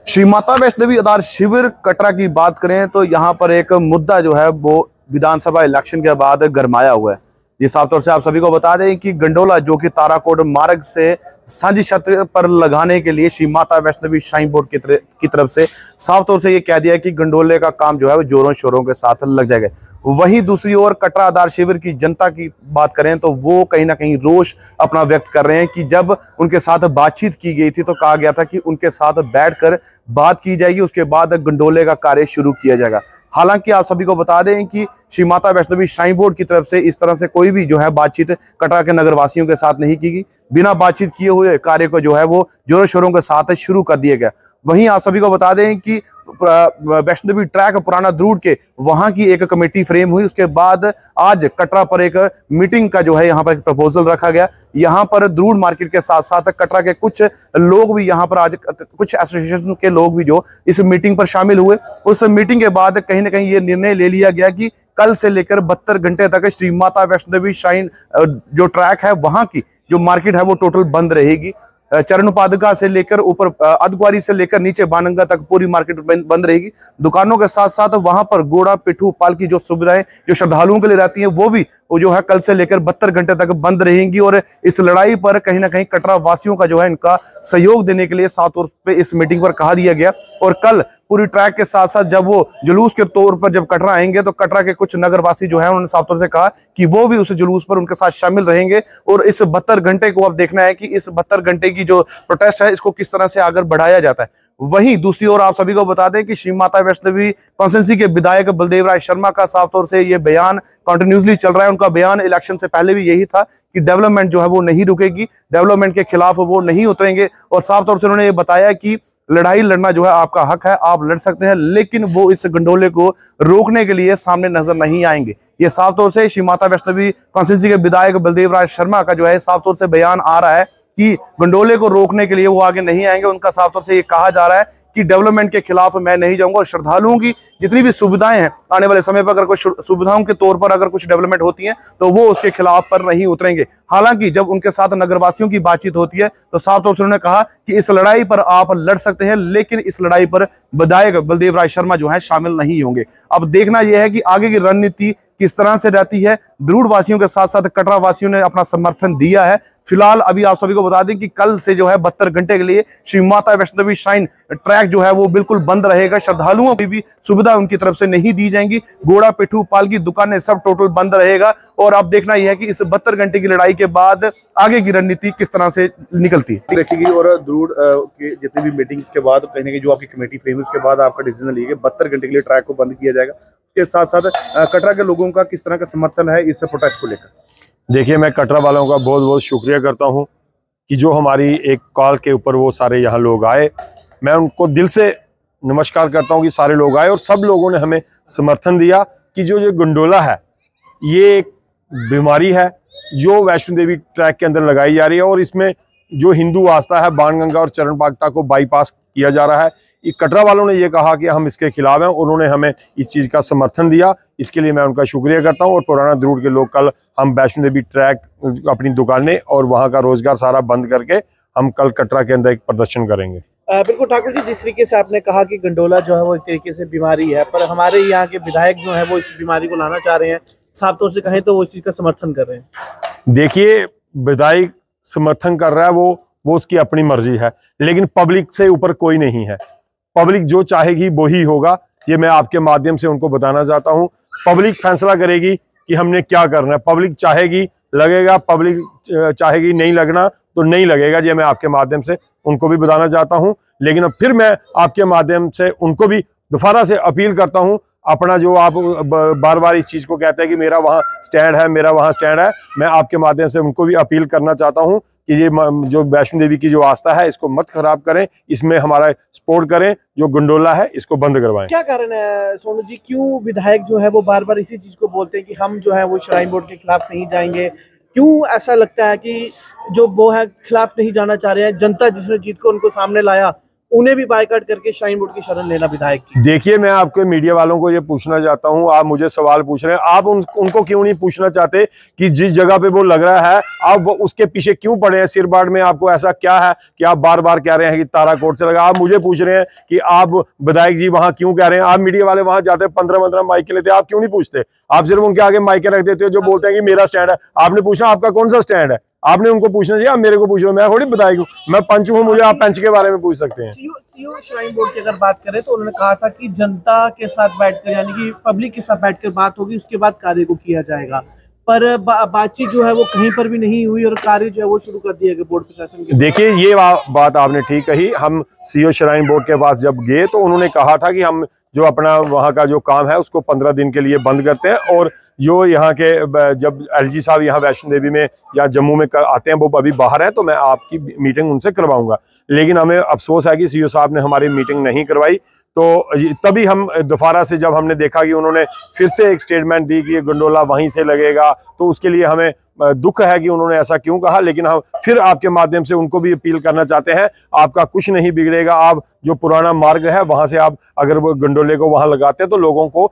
श्री माता वैष्णवी आधार शिविर कटरा की बात करें तो यहाँ पर एक मुद्दा जो है वो विधानसभा इलेक्शन के बाद गरमाया हुआ है। ये साफ तौर से आप सभी को बता दें कि गंडोला जो कि ताराकोट मार्ग से सांझी छत पर लगाने के लिए श्री माता वैष्णवी श्राइन बोर्ड की तरफ से साफ तौर से ये कह दिया कि गंडोले का काम जो है वो जोरों शोरों के साथ लग जाएगा। वहीं दूसरी ओर कटरा आधार शिविर की जनता की बात करें तो वो कहीं ना कहीं रोष अपना व्यक्त कर रहे हैं कि जब उनके साथ बातचीत की गई थी तो कहा गया था कि उनके साथ बैठकर बात की जाएगी, उसके बाद गंडोले का कार्य शुरू किया जाएगा। हालांकि आप सभी को बता दें कि श्री माता वैष्णवी श्राइन बोर्ड की तरफ से इस तरह से कोई भी जो है बातचीत कटरा के नगर वासियों के साथ नहीं की गई। बिना बातचीत किए हुए कार्य को जो है वो जोरों शोरों के साथ शुरू कर दिया गया। वहीं आप सभी को बता दें कि वैष्णवी ट्रैक पुराना द्रूड के वहां की एक कमेटी फ्रेम हुई, उसके बाद आज कटरा पर एक मीटिंग का जो है यहाँ पर एक प्रपोजल रखा गया। यहाँ पर द्रूड मार्केट के साथ साथ कटरा के कुछ लोग भी यहाँ पर आज कुछ एसोसिएशन के लोग भी जो इस मीटिंग पर शामिल हुए। उस मीटिंग के बाद कहीं ना कहीं ये निर्णय ले लिया गया कि कल से लेकर 72 घंटे तक श्री माता वैष्णवी श्राइन जो ट्रैक है वहां की जो मार्केट है वो टोटल बंद रहेगी। चरण उपाधिका से लेकर ऊपर अधग्वारी से लेकर नीचे बानंगा तक पूरी मार्केट बंद रहेगी। दुकानों के साथ साथ वहां पर घोड़ा पिट्ठू पालकी जो सुविधाएं जो श्रद्धालुओं के लिए रहती हैं वो जो है कल से लेकर 72 घंटे तक बंद रहेंगी। और इस लड़ाई पर कहीं ना कहीं कटरा वासियों का जो है इनका सहयोग देने के लिए साफ तौर पे इस मीटिंग पर कहा दिया गया। और कल पूरी ट्रैक के साथ साथ जब वो जुलूस के तौर पर जब कटरा आएंगे तो कटरा के कुछ नगरवासी जो है उन्होंने साफ तौर से कहा कि वो भी उस जुलूस पर उनके साथ शामिल रहेंगे। और इस 72 घंटे को अब देखना है कि इस 72 घंटे की जो प्रोटेस्ट है इसको किस तरह से आगे बढ़ाया जाता है। वहीं दूसरी ओर आप सभी को बता दें कि श्री माता वैष्णवी कॉन्स्टिट्यूंसी के विधायक बलदेव राय शर्मा का साफ तौर से ये बयान कंटिन्यूसली चल रहा है। उनका बयान इलेक्शन से पहले भी यही था कि डेवलपमेंट जो है वो नहीं रुकेगी, डेवलपमेंट के खिलाफ वो नहीं उतरेंगे। और साफ तौर से उन्होंने ये बताया कि लड़ाई लड़ना जो है आपका हक है, आप लड़ सकते हैं, लेकिन वो इस गंडोले को रोकने के लिए सामने नजर नहीं आएंगे। ये साफ तौर से श्री माता वैष्णवी कॉन्स्टिट्यूंसी के विधायक बलदेव राय शर्मा का जो है साफ तौर से बयान आ रहा है कि गंडोले को रोकने के लिए वो आगे नहीं आएंगे। उनका साफ तौर से ये कहा जा रहा है कि डेवलपमेंट के खिलाफ मैं नहीं जाऊंगा और श्रद्धालुओं की जितनी भी सुविधाएं हैं आने वाले समय पर अगर कुछ सुविधाओं के तौर पर अगर कुछ डेवलपमेंट होती है तो वो उसके खिलाफ पर नहीं उतरेंगे। हालांकि जब उनके साथ नगरवासियों की बातचीत होती है तो साफ तौर से उन्होंने कहा कि इस लड़ाई पर आप लड़ सकते हैं, लेकिन इस लड़ाई पर विधायक बलदेव राय शर्मा जो है शामिल नहीं होंगे। अब देखना यह है कि आगे की रणनीति किस तरह से रहती है। द्रूड वासियों के साथ साथ कटरा वासियों ने अपना समर्थन दिया है। फिलहाल अभी आप सभी को बता दें कि कल से जो है 72 घंटे के लिए श्री माता वैष्णवी श्राइन ट्रैक जो है वो बिल्कुल बंद रहेगा। श्रद्धालुओं की भी सुविधा उनकी तरफ से नहीं दी जाएंगी। घोड़ा पिट्ठू पालकी दुकानें सब टोटल बंद रहेगा। और अब देखना यह है कि इस 72 घंटे की लड़ाई के बाद आगे की रणनीति किस तरह से निकलती है रखेगी। और द्रूड के जितनी भी मीटिंग के बाद कहीं ना कहीं जो आपकी कमेटी फ्रेम है उसके बाद आपका डिसीजन लिया 72 घंटे के लिए ट्रैक को बंद किया जाएगा। उसके साथ साथ कटरा के लोगों का किस तरह का समर्थन है इस प्रोटेस्ट को लेकर? देखिए, मैं कटरा वालों का बहुत बहुत शुक्रिया करता हूं कि जो हमारी एक कॉल के ऊपर वो सारे यहाँ लोग आए। मैं उनको दिल से नमस्कार करता हूं कि सारे लोग आए और सब लोगों ने हमें समर्थन दिया कि जो गंडोला है ये एक बीमारी है जो वैष्णो देवी ट्रैक के अंदर लगाई जा रही है और इसमें जो हिंदू आस्था है बाणगंगा और चरण पादुका को बाईपास किया जा रहा है। कटरा वालों ने ये कहा कि हम इसके खिलाफ हैं, उन्होंने हमें इस चीज़ का समर्थन दिया, इसके लिए मैं उनका शुक्रिया करता हूं। और पुराना द्रूड के लोग कल हम वैष्णो देवी ट्रैक अपनी दुकानें और वहां का रोजगार सारा बंद करके हम कल कटरा के अंदर एक प्रदर्शन करेंगे। बिल्कुल ठाकुर जी, जिस तरीके से आपने कहा कि गंडोला जो है वो एक तरीके से बीमारी है, पर हमारे यहाँ के विधायक जो है वो इस बीमारी को लाना चाह रहे हैं, साफ तौर से कहें तो वो इस चीज़ का समर्थन कर रहे हैं। देखिए, विधायक समर्थन कर रहा है वो उसकी अपनी मर्जी है, लेकिन पब्लिक से ऊपर कोई नहीं है। पब्लिक जो चाहेगी वो ही होगा, ये मैं आपके माध्यम से उनको बताना चाहता हूं। पब्लिक फैसला करेगी कि हमने क्या करना है। पब्लिक चाहेगी लगेगा, पब्लिक चाहेगी नहीं लगना तो नहीं लगेगा। ये मैं आपके माध्यम से उनको भी बताना चाहता हूं। लेकिन अब फिर मैं आपके माध्यम से उनको भी दोबारा से अपील करता हूं, अपना जो आप बार बार इस चीज़ को कहते हैं कि मेरा वहाँ स्टैंड है, मेरा वहाँ स्टैंड है, मैं आपके माध्यम से उनको भी अपील करना चाहता हूँ कि ये जो वैष्णो देवी की जो आस्था है इसको मत खराब करें, इसमें हमारा सपोर्ट करें। जो गंडोला है इसको बंद करवाएं। क्या कारण है सोनू जी, क्यों विधायक जो है वो बार बार इसी चीज को बोलते हैं कि हम जो है वो श्राइन बोर्ड के खिलाफ नहीं जाएंगे? क्यों ऐसा लगता है कि जो वो है खिलाफ नहीं जाना चाह रहे हैं? जनता जिसने जीत को उनको सामने लाया उन्हें भी बायकॉट करके श्राइन बोर्ड की शरण लेना विधायक की। देखिए, मैं आपको मीडिया वालों को ये पूछना चाहता हूं, आप मुझे सवाल पूछ रहे हैं, आप उनको क्यों नहीं पूछना चाहते कि जिस जगह पे वो लग रहा है आप वो उसके पीछे क्यों पड़े हैं? सिरबाड़ में आपको ऐसा क्या है कि आप बार बार कह रहे हैं कि ताराकोट से लगा? आप मुझे पूछ रहे हैं कि आप विधायक जी वहां क्यों कह रहे हैं? आप मीडिया वाले वहां जाते हैं 15-15 माइक लेते, आप क्यों नहीं पूछते? आप सिर्फ उनके आगे माइक रख देते हो जो बोलते हैं कि मेरा स्टैंड है। आपने पूछना आपका कौन सा स्टैंड है, आपने उनको पूछना चाहिए। आप मेरे को पूछ रहे हो, मैं थोड़ी विधायक हूँ, मैं पंच हूँ, मुझे आप पंच के बारे में पूछ सकते हैं। सीओ श्राइन बोर्ड की अगर बात करें तो उन्होंने कहा था कि जनता के साथ बैठकर यानी कि पब्लिक के साथ बैठकर बात होगी, उसके बाद कार्य को किया जाएगा, पर बातचीत जो है वो कहीं पर भी नहीं हुई और कार्य जो है वो शुरू कर दिया गया बोर्ड प्रशासन के। देखिए, ये बात आपने ठीक कही। हम सीओ श्राइन बोर्ड के पास जब गए तो उन्होंने कहा था कि हम जो अपना वहाँ का जो काम है उसको 15 दिन के लिए बंद करते हैं, और जो यहाँ के जब एलजी साहब यहाँ वैष्णो देवी में या जम्मू में आते हैं, वो अभी बाहर हैं, तो मैं आपकी मीटिंग उनसे करवाऊंगा। लेकिन हमें अफसोस है कि सीओ साहब ने हमारी मीटिंग नहीं करवाई। तो तभी हम दोबारा से जब हमने देखा कि उन्होंने फिर से एक स्टेटमेंट दी कि गंडोला वहीं से लगेगा, तो उसके लिए हमें दुख है कि उन्होंने ऐसा क्यों कहा। लेकिन हम फिर आपके माध्यम से उनको भी अपील करना चाहते हैं, आपका कुछ नहीं बिगड़ेगा। आप जो पुराना मार्ग है वहां से आप अगर वो गंडोले को वहां लगाते हैं तो लोगों को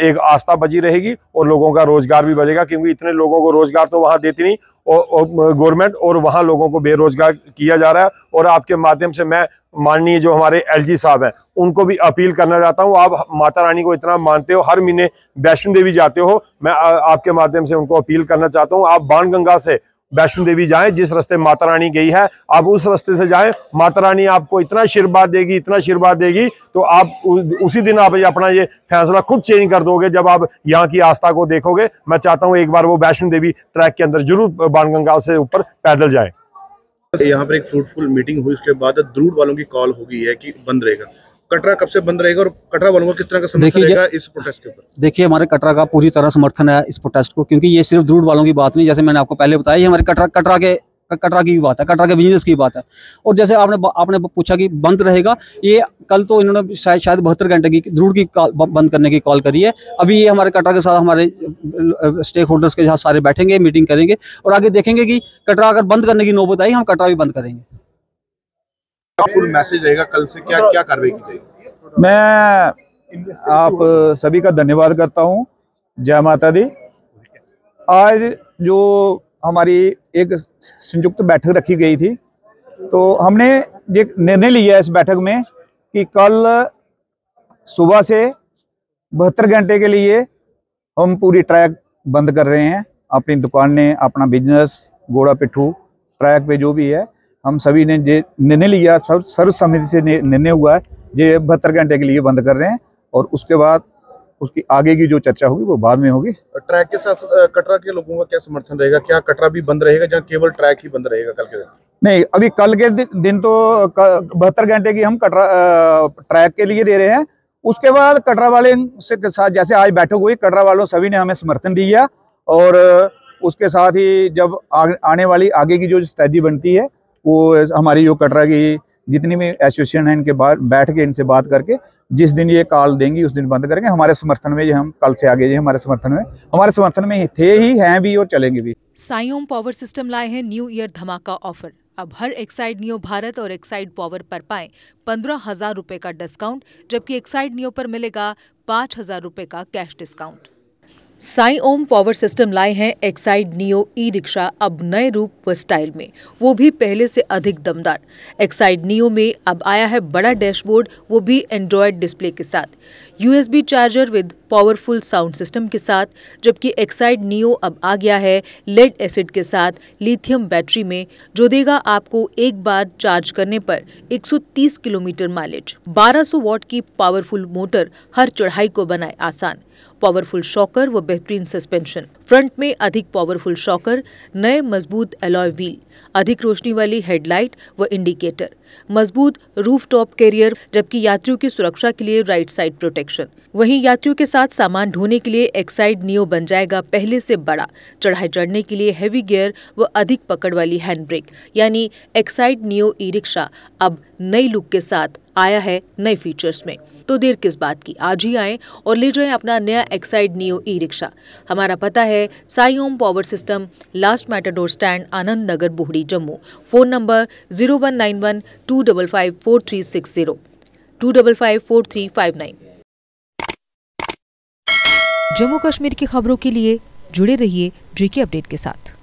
एक आस्था बची रहेगी और लोगों का रोजगार भी बचेगा, क्योंकि इतने लोगों को रोजगार तो वहां देती नहीं गवर्नमेंट, और वहां लोगों को बेरोजगार किया जा रहा है। और आपके माध्यम से मैं माननीय जो हमारे एलजी साहब हैं उनको भी अपील करना चाहता हूं, आप माता रानी को इतना मानते हो, हर महीने वैष्णो देवी जाते हो, मैं आपके माध्यम से उनको अपील करना चाहता हूं, आप बाणगंगा से वैष्णो देवी जाएं, जिस रास्ते माता रानी गई है आप उस रास्ते से जाएं। माता रानी आपको इतना आशीर्वाद देगी, इतना आशीर्वाद देगी, तो आप उसी दिन आप अपना ये फैसला खुद चेंज कर दोगे जब आप यहाँ की आस्था को देखोगे। मैं चाहता हूँ एक बार वो वैष्णो देवी ट्रैक के अंदर जरूर बाणगंगा से ऊपर पैदल जाए। यहाँ पर एक फ्रूटफुल मीटिंग हुई, उसके बाद द्रुड़ वालों की कॉल हो गई है कि बंद रहेगा। कटरा कब से बंद रहेगा और कटरा वालों को किस तरह का समर्थन रहेगा इस प्रोटेस्ट के ऊपर? देखिए, हमारे कटरा का पूरी तरह समर्थन है इस प्रोटेस्ट को, क्योंकि ये सिर्फ द्रुड़ वालों की बात नहीं, जैसे मैंने आपको पहले बताया, ये हमारे कटरा की भी बात है, कटरा के बिजनेस की बात है। और जैसे आपने पूछा कि बंद रहेगा, ये कल तो इन्होंने शायद 72 घंटे की द्रुड़ की बंद करने की कॉल करी है। अभी ये हमारे कटरा के साथ हमारे स्टेक होल्डर्स के साथ सारे बैठेंगे, मीटिंग करेंगे और आगे देखेंगे कि कटरा अगर बंद करने की नौबत आई, हम कटरा भी बंद करेंगे। फुल मैसेज रहेगा कल से, क्या क्या कार्रवाई की जाएगी? मैं आप सभी का धन्यवाद करता हूं। जय माता दी। आज जो हमारी एक संयुक्त बैठक रखी गई थी, तो हमने एक निर्णय लिया इस बैठक में कि कल सुबह से 72 घंटे के लिए हम पूरी ट्रैक बंद कर रहे हैं। अपनी दुकानें, अपना बिजनेस, घोड़ा पिट्ठू ट्रैक पे जो भी है, हम सभी ने निर्णय लिया, सब सर्वसम्मति से निर्णय हुआ है, ये 72 घंटे के लिए बंद कर रहे हैं। और उसके बाद उसकी आगे की जो चर्चा होगी वो बाद में होगी। ट्रैक के साथ कटरा के लोगों का क्या समर्थन रहेगा? क्या कटरा भी बंद रहेगा या केवल ट्रैक ही बंद रहेगा कल के दिन? नहीं, अभी कल के दिन तो 72 घंटे की हम कटरा ट्रैक के लिए दे रहे हैं। उसके बाद कटरा वाले से के साथ जैसे आज बैठक हुई, कटरा वालों सभी ने हमें समर्थन दिया, और उसके साथ ही जब आने वाली आगे की जो स्ट्रेटजी बनती है, वो हमारी जो कटरा की जितनी भी एसोसिएशन है, इनके बाद बैठ के इनसे बात करके जिस दिन ये कॉल देंगी उस दिन बंद करेंगे। हमारे समर्थन में, ये हम कल से आगे हमारे समर्थन में थे ही, हैं भी और चलेंगे भी। साइओम पावर सिस्टम लाए हैं न्यू ईयर धमाका ऑफर। अब हर एक्साइड नियो भारत और एक्साइड पावर पर पाएं 15,000 रुपए का डिस्काउंट, जबकि एक्साइड नियो पर मिलेगा 5,000 रुपए का कैश डिस्काउंट। साइओम पावर सिस्टम लाए हैं एक्साइड नियो ई रिक्शा, अब नए रूप व स्टाइल में, वो भी पहले से अधिक दमदार। एक्साइड नियो में अब आया है बड़ा डैशबोर्ड, वो भी एंड्रॉयड डिस्प्ले के साथ, USB charger with powerful sound system के साथ, जबकि एक्साइड नियो अब आ गया है लेड एसिड के साथ लिथियम बैटरी में, जो देगा आपको एक बार चार्ज करने पर 130 किलोमीटर माइलेज। 1200 वॉट की पावरफुल मोटर हर चढ़ाई को बनाए आसान। पावरफुल शॉकर व बेहतरीन सस्पेंशन, फ्रंट में अधिक पावरफुल शॉकर, नए मजबूत एलॉय व्हील, अधिक रोशनी वाली हेडलाइट व इंडिकेटर, मजबूत रूफटॉप कैरियर, जबकि यात्रियों की सुरक्षा के लिए राइट साइड प्रोटेक्शन। वहीं यात्रियों के साथ सामान ढोने के लिए एक्साइड नियो बन जाएगा पहले से बड़ा। चढ़ाई चढ़ने के लिए हेवी गियर व अधिक पकड़ वाली हैंड ब्रेक, यानी एक्साइड नियो ई रिक्शा अब नई लुक के साथ आया है नए फीचर्स में। तो देर किस बात की, आज ही आएं और ले जाएं अपना नया एक्साइड नियो ई रिक्शा। हमारा पता है Sai Om power system, last matador stand, Anand Nagar, Bohri, Jammu. Phone number 0191-255-4360, 255-4359। Jammu Kashmir की खबरों के लिए जुड़े रहिए JK अपडेट के साथ।